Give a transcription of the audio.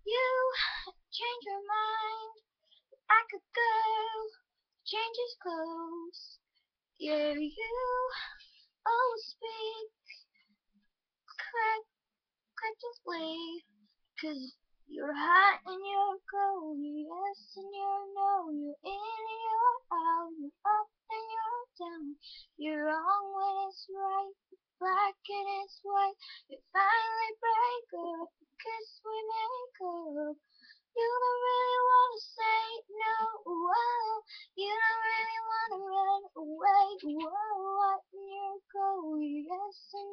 You change your mind like a girl changes clothes. Yeah, you always speak correctly. 'Cause you're hot and you're cold, you're yes and you're no, you're in and you're out, you're up and you're down, you're wrong when it's right, black and it's white, you finally break up, kiss we make up. You don't really wanna say no, whoa. You don't really wanna run away, whoa. Hot and you're cold, you're yes and